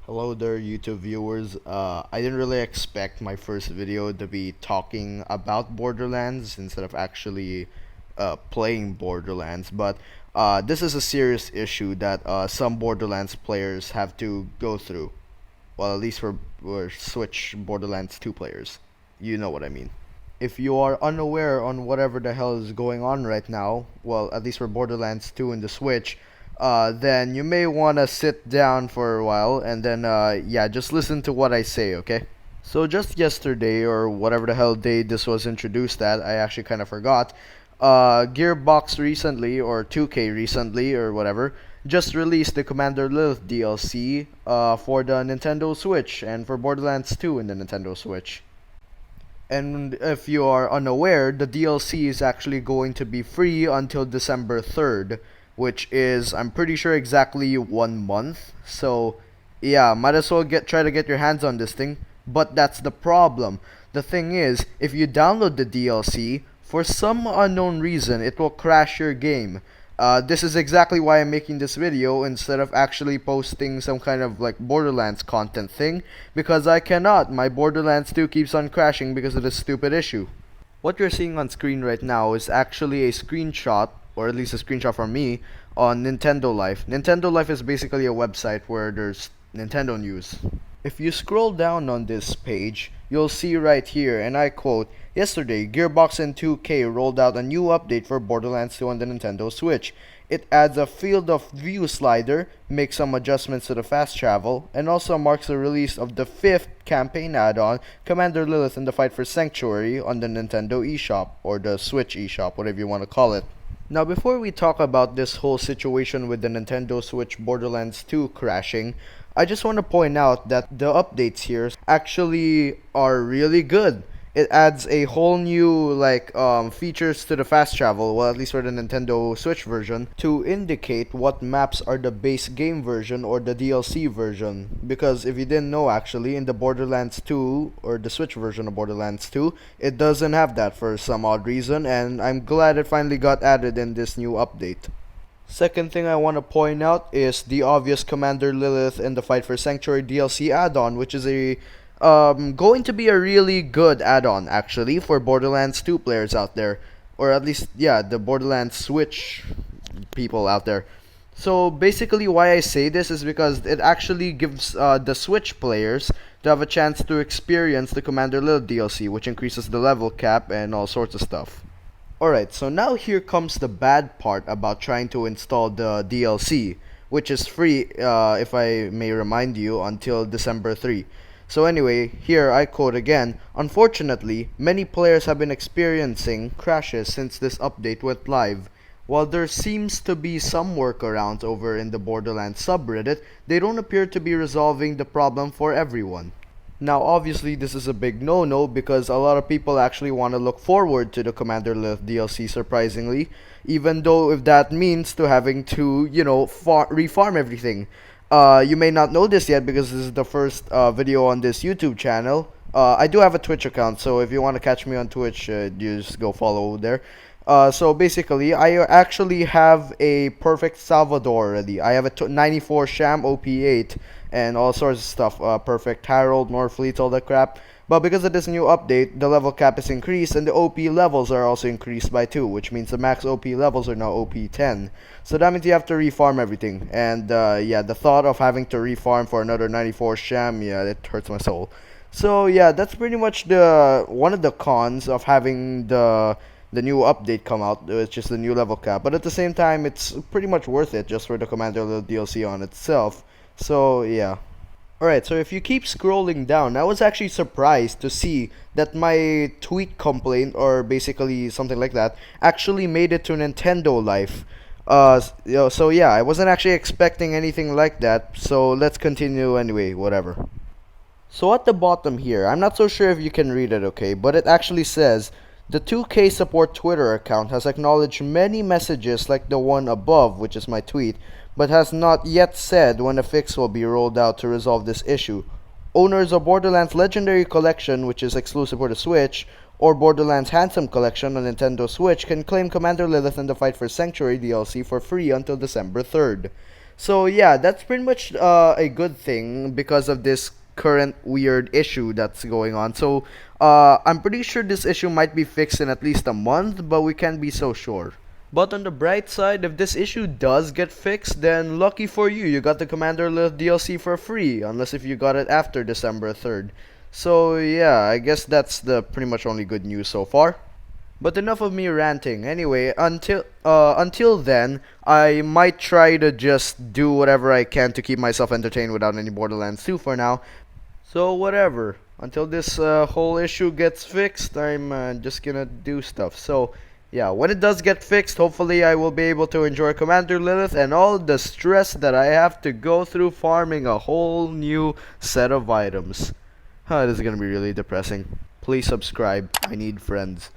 Hello there, YouTube viewers. I didn't really expect my first video to be talking about Borderlands instead of actually playing Borderlands, but this is a serious issue that some Borderlands players have to go through. Well, at least for Switch Borderlands 2 players. You know what I mean. If you are unaware on whatever the hell is going on right now, well, at least for Borderlands 2 in the Switch, then you may want to sit down for a while and then, yeah, just listen to what I say, okay? So just yesterday, or whatever the hell day this was introduced at, I actually kind of forgot, Gearbox recently, or 2K recently, or whatever, just released the Commander Lilith DLC for the Nintendo Switch and for Borderlands 2 in the Nintendo Switch. And if you are unaware, the DLC is actually going to be free until December 3rd, which is, I'm pretty sure, exactly 1 month. So, yeah, might as well try to get your hands on this thing. But that's the problem. The thing is, if you download the DLC, for some unknown reason, it will crash your game. This is exactly why I'm making this video instead of actually posting some kind of like Borderlands content thing, because I cannot. My Borderlands 2 keeps on crashing because of this stupid issue. What you're seeing on screen right now is actually a screenshot, or at least a screenshot from me, on Nintendo Life. Nintendo Life is basically a website where there's Nintendo news. If you scroll down on this page, you'll see right here, and I quote, "Yesterday, Gearbox and 2K rolled out a new update for Borderlands 2 on the Nintendo Switch. It adds a field of view slider, makes some adjustments to the fast travel, and also marks the release of the 5th campaign add-on, Commander Lilith in the Fight for Sanctuary, on the Nintendo eShop, or the Switch eShop, whatever you want to call it." Now, before we talk about this whole situation with the Nintendo Switch Borderlands 2 crashing, I just want to point out that the updates here actually are really good. It adds a whole new features to the fast travel, well, at least for the Nintendo Switch version, to indicate what maps are the base game version or the DLC version. Because if you didn't know, actually, in the Borderlands 2 or the Switch version of Borderlands 2, it doesn't have that for some odd reason, and I'm glad it finally got added in this new update. Second thing I want to point out is the obvious Commander Lilith and the Fight for Sanctuary DLC add-on, which is going to be a really good add-on, actually, for Borderlands 2 players out there. Or at least, yeah, the Borderlands Switch people out there. So basically why I say this is because it actually gives the Switch players to have a chance to experience the Commander Lilith DLC, which increases the level cap and all sorts of stuff. Alright, so now here comes the bad part about trying to install the DLC, which is free, if I may remind you, until December 3. So anyway, here I quote again, "Unfortunately, many players have been experiencing crashes since this update went live. While there seems to be some workarounds over in the Borderlands subreddit, they don't appear to be resolving the problem for everyone." Now, obviously, this is a big no-no because a lot of people actually want to look forward to the Commander Lilith DLC, surprisingly, even though if that means to having to, refarm everything. You may not know this yet because this is the first video on this YouTube channel. I do have a Twitch account, so if you want to catch me on Twitch, you just go follow there. So basically, I actually have a perfect Salvador already. I have a 94 Sham OP8 and all sorts of stuff. Perfect Harold, Morfleet, all that crap. But because of this new update, the level cap is increased and the OP levels are also increased by 2, which means the max OP levels are now OP 10. So that means you have to refarm everything. And yeah, the thought of having to refarm for another 94 Sham, yeah, it hurts my soul. So yeah, that's pretty much one of the cons of having the new update come out. It's just the new level cap, but at the same time it's pretty much worth it just for the Commander Lilith DLC on itself. So yeah. Alright, so if you keep scrolling down, I was actually surprised to see that my tweet complaint, or basically something like that, actually made it to Nintendo Life. So yeah, I wasn't actually expecting anything like that, so let's continue anyway, whatever. So at the bottom here, I'm not so sure if you can read it, okay, but it actually says, "The 2K support Twitter account has acknowledged many messages like the one above," which is my tweet, "but has not yet said when a fix will be rolled out to resolve this issue. Owners of Borderlands Legendary Collection, which is exclusive for the Switch, or Borderlands Handsome Collection on Nintendo Switch can claim Commander Lilith and the Fight for Sanctuary DLC for free until December 3rd. So yeah, that's pretty much a good thing because of this current weird issue that's going on. So I'm pretty sure this issue might be fixed in at least a month, but we can't be so sure. But on the bright side, if this issue does get fixed, then lucky for you, you got the Commander Lilith DLC for free, unless if you got it after December 3rd. So yeah, I guess that's the pretty much only good news so far. But enough of me ranting. Anyway, until then, I might try to just do whatever I can to keep myself entertained without any Borderlands 2 for now. So whatever. Until this whole issue gets fixed, I'm just gonna do stuff. So yeah, when it does get fixed, hopefully I will be able to enjoy Commander Lilith and all the stress that I have to go through farming a whole new set of items. This is gonna be really depressing. Please subscribe. I need friends.